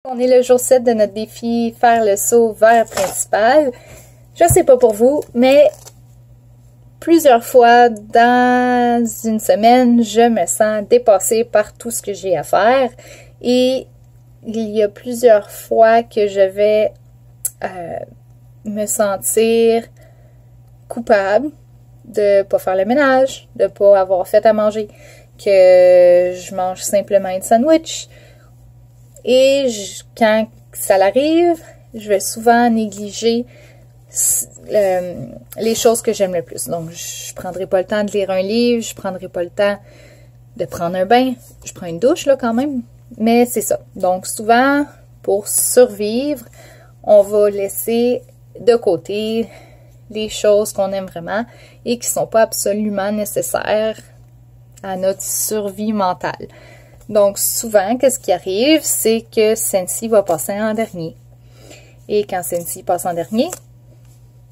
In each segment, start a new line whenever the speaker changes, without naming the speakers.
On est le jour 7 de notre défi faire le saut vers principal. Je sais pas pour vous, mais plusieurs fois dans une semaine, je me sens dépassée par tout ce que j'ai à faire. Et il y a plusieurs fois que je vais me sentir coupable de pas faire le ménage, de pas avoir fait à manger, que je mange simplement un sandwich. Et quand ça l'arrive, je vais souvent négliger les choses que j'aime le plus. Donc, je prendrai pas le temps de lire un livre, je prendrai pas le temps de prendre un bain. Je prends une douche, là, quand même. Mais c'est ça. Donc, souvent, pour survivre, on va laisser de côté les choses qu'on aime vraiment et qui sont pas absolument nécessaires à notre survie mentale. Donc, souvent, qu'est-ce qui arrive, c'est que Sensi va passer en dernier. Et quand Sensi passe en dernier,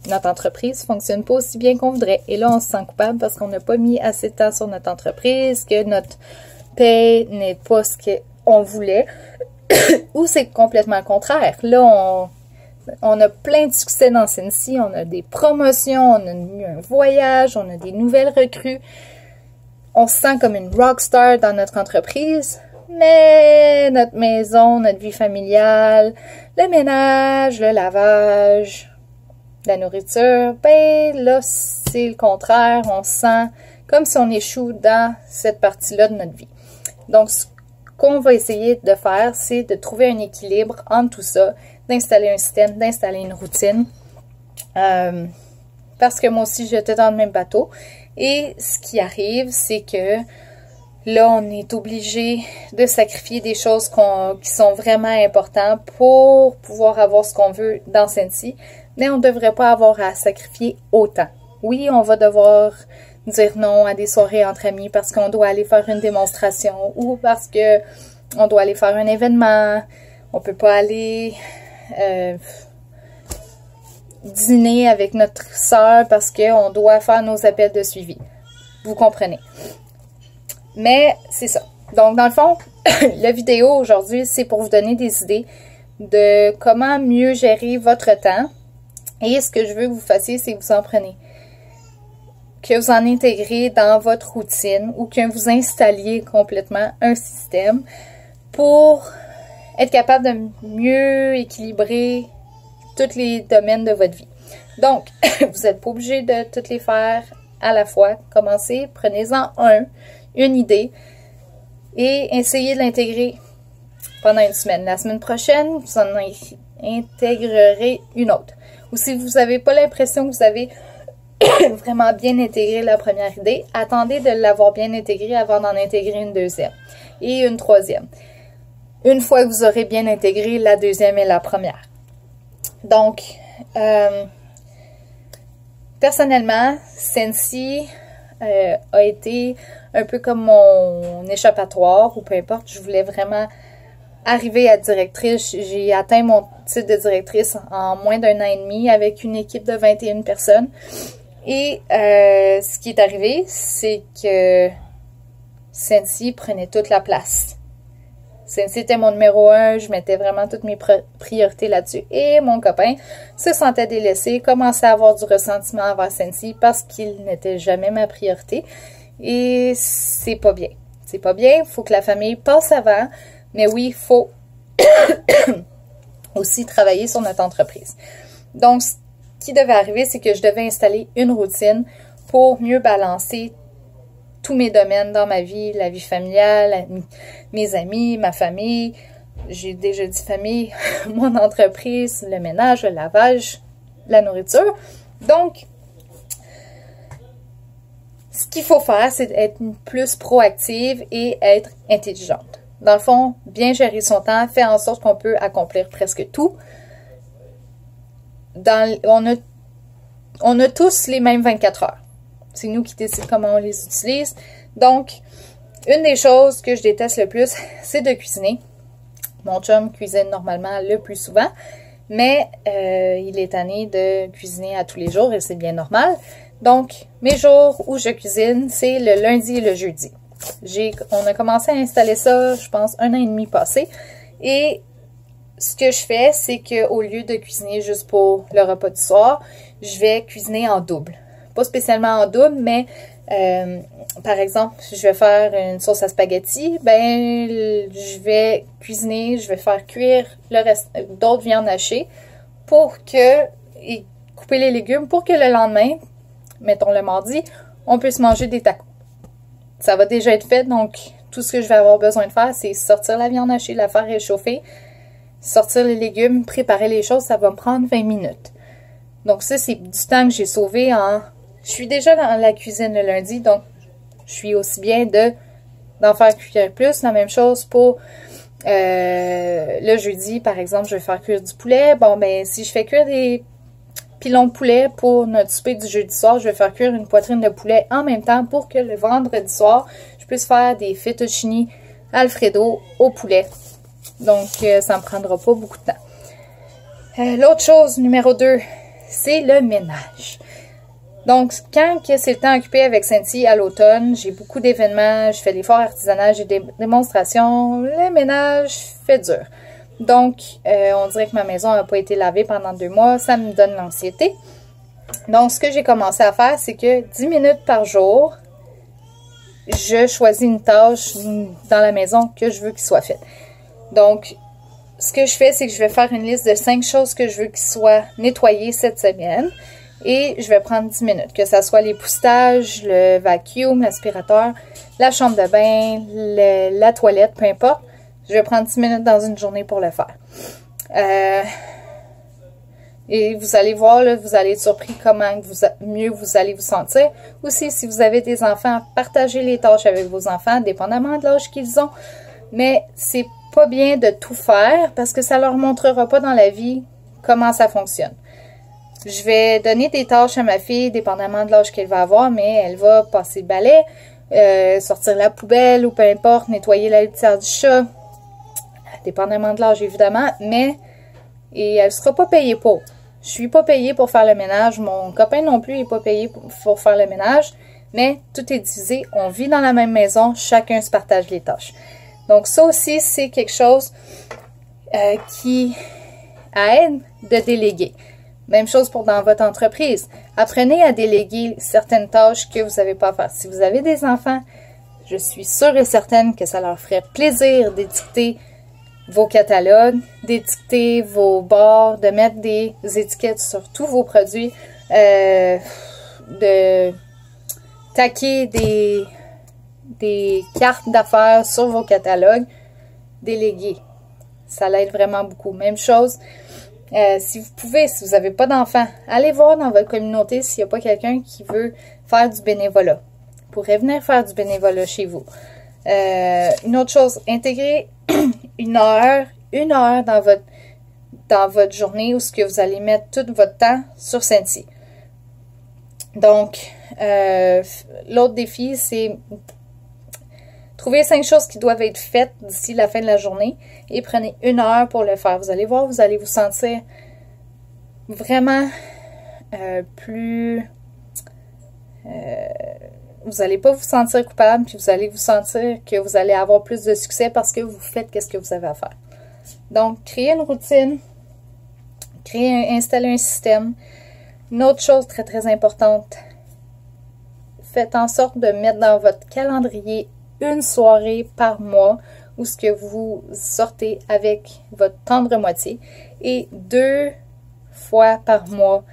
notre entreprise ne fonctionne pas aussi bien qu'on voudrait. Et là, on se sent coupable parce qu'on n'a pas mis assez de temps sur notre entreprise, que notre paye n'est pas ce qu'on voulait, ou c'est complètement le contraire. Là, on a plein de succès dans Sensi, on a des promotions, on a eu un voyage, on a des nouvelles recrues. On se sent comme une rockstar dans notre entreprise, mais notre maison, notre vie familiale, le ménage, le lavage, la nourriture, ben là, c'est le contraire. On se sent comme si on échoue dans cette partie-là de notre vie. Donc, ce qu'on va essayer de faire, c'est de trouver un équilibre entre tout ça, d'installer un système, d'installer une routine. Parce que moi aussi, j'étais dans le même bateau. Et ce qui arrive, c'est que là, on est obligé de sacrifier des choses qui sont vraiment importantes pour pouvoir avoir ce qu'on veut dans Sensi. Mais on ne devrait pas avoir à sacrifier autant. Oui, on va devoir dire non à des soirées entre amis parce qu'on doit aller faire une démonstration ou parce que on doit aller faire un événement. On peut pas aller dîner avec notre sœur parce qu'on doit faire nos appels de suivi. Vous comprenez. Mais c'est ça. Donc, dans le fond, la vidéo aujourd'hui, c'est pour vous donner des idées de comment mieux gérer votre temps. Et ce que je veux que vous fassiez, c'est que vous en prenez. Que vous en intégrez dans votre routine ou que vous installiez complètement un système pour être capable de mieux équilibrer tous les domaines de votre vie. Donc, vous n'êtes pas obligé de toutes les faire à la fois. Commencez, prenez-en une idée et essayez de l'intégrer pendant une semaine. La semaine prochaine, vous en intégrerez une autre. Ou si vous n'avez pas l'impression que vous avez vraiment bien intégré la première idée, attendez de l'avoir bien intégrée avant d'en intégrer une deuxième et une troisième. Une fois que vous aurez bien intégré la deuxième et la première. Donc, personnellement, Sensi a été un peu comme mon échappatoire, ou peu importe, je voulais vraiment arriver à directrice. J'ai atteint mon titre de directrice en moins d'un an et demi avec une équipe de 21 personnes. Et ce qui est arrivé, c'est que Sensi prenait toute la place. Sensi était mon numéro 1, je mettais vraiment toutes mes priorités là-dessus. Et mon copain se sentait délaissé, commençait à avoir du ressentiment envers Sensi parce qu'il n'était jamais ma priorité. Et c'est pas bien. C'est pas bien, il faut que la famille passe avant. Mais oui, il faut aussi travailler sur notre entreprise. Donc, ce qui devait arriver, c'est que je devais installer une routine pour mieux balancer tous mes domaines dans ma vie, la vie familiale, mes amis, ma famille, j'ai déjà dit famille, mon entreprise, le ménage, le lavage, la nourriture. Donc, ce qu'il faut faire, c'est être plus proactive et être intelligente. Dans le fond, bien gérer son temps, faire en sorte qu'on peut accomplir presque tout. On a tous les mêmes 24 heures. C'est nous qui décidons comment on les utilise. Donc, une des choses que je déteste le plus, c'est de cuisiner. Mon chum cuisine normalement le plus souvent, mais il est tanné de cuisiner à tous les jours et c'est bien normal. Donc, mes jours où je cuisine, c'est le lundi et le jeudi. On a commencé à installer ça, je pense, 1 an et demi passé. Et ce que je fais, c'est qu'au lieu de cuisiner juste pour le repas du soir, je vais cuisiner en double. Pas spécialement en double, mais par exemple, je vais faire une sauce à spaghetti, ben je vais cuisiner, je vais faire cuire le reste d'autres viandes hachées pour que, et couper les légumes pour que le lendemain, mettons le mardi, on puisse manger des tacos. Ça va déjà être fait, donc tout ce que je vais avoir besoin de faire, c'est sortir la viande hachée, la faire réchauffer, sortir les légumes, préparer les choses, ça va me prendre 20 minutes. Donc ça, c'est du temps que j'ai sauvé en... Je suis déjà dans la cuisine le lundi, donc je suis aussi bien d'en faire cuire plus. La même chose pour le jeudi, par exemple, je vais faire cuire du poulet. Bon, ben si je fais cuire des pilons de poulet pour notre souper du jeudi soir, je vais faire cuire une poitrine de poulet en même temps pour que le vendredi soir, je puisse faire des fettuccini Alfredo au poulet. Donc, ça ne me prendra pas beaucoup de temps. L'autre chose, numéro 2, c'est le ménage. Donc, quand c'est le temps occupé avec Cindy à l'automne, j'ai beaucoup d'événements, je fais des foires artisanales, j'ai des démonstrations, le ménage fait dur. Donc, on dirait que ma maison n'a pas été lavée pendant 2 mois, ça me donne l'anxiété. Donc, ce que j'ai commencé à faire, c'est que 10 minutes par jour, je choisis une tâche dans la maison que je veux qu'il soit faite. Donc, ce que je fais, c'est que je vais faire une liste de 5 choses que je veux qu'ils soient nettoyées cette semaine. Et je vais prendre 10 minutes, que ce soit l'époussetage, le vacuum, l'aspirateur, la chambre de bain, la toilette, peu importe. Je vais prendre 10 minutes dans une journée pour le faire. Et vous allez voir, là, vous allez être surpris comment mieux vous allez vous sentir. Aussi, si vous avez des enfants, partagez les tâches avec vos enfants, dépendamment de l'âge qu'ils ont. Mais c'est pas bien de tout faire parce que ça leur montrera pas dans la vie comment ça fonctionne. Je vais donner des tâches à ma fille, dépendamment de l'âge qu'elle va avoir, mais elle va passer le balai, sortir la poubelle ou peu importe, nettoyer la litière du chat, dépendamment de l'âge évidemment, et elle ne sera pas payée pour. Je suis pas payée pour faire le ménage, mon copain non plus n'est pas payé pour faire le ménage, mais tout est divisé, on vit dans la même maison, chacun se partage les tâches. Donc ça aussi, c'est quelque chose qui aide de déléguer. Même chose pour dans votre entreprise. Apprenez à déléguer certaines tâches que vous n'avez pas à faire. Si vous avez des enfants, je suis sûre et certaine que ça leur ferait plaisir d'édicter vos catalogues, d'édicter vos bords, de mettre des étiquettes sur tous vos produits, de taquer des cartes d'affaires sur vos catalogues. Déléguer. Ça l'aide vraiment beaucoup. Même chose. Si vous pouvez, si vous n'avez pas d'enfants, allez voir dans votre communauté s'il n'y a pas quelqu'un qui veut faire du bénévolat. Pourrait venir faire du bénévolat chez vous. Une autre chose, intégrer une heure dans votre journée où ce que vous allez mettre tout votre temps sur Cindy. Donc, l'autre défi, c'est trouvez 5 choses qui doivent être faites d'ici la fin de la journée et prenez 1 heure pour le faire. Vous allez voir, vous allez vous sentir vraiment plus... vous n'allez pas vous sentir coupable, puis vous allez vous sentir que vous allez avoir plus de succès parce que vous faites ce que vous avez à faire. Donc, créez une routine, installez un système. Une autre chose très, très importante, faites en sorte de mettre dans votre calendrier une soirée par mois où ce que vous sortez avec votre tendre moitié et 2 fois par mois,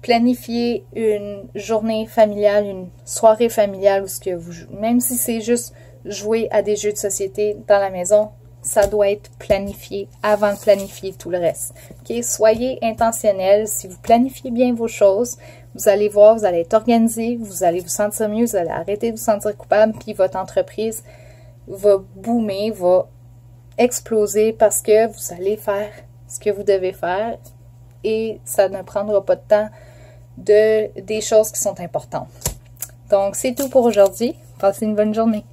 planifiez une journée familiale, une soirée familiale où ce que vous, même si c'est juste jouer à des jeux de société dans la maison, ça doit être planifié avant de planifier tout le reste. Okay? Soyez intentionnel. Si vous planifiez bien vos choses, vous allez voir, vous allez être organisé, vous allez vous sentir mieux, vous allez arrêter de vous sentir coupable, puis votre entreprise va boomer, va exploser parce que vous allez faire ce que vous devez faire et ça ne prendra pas de temps des choses qui sont importantes. Donc, c'est tout pour aujourd'hui. Passez une bonne journée.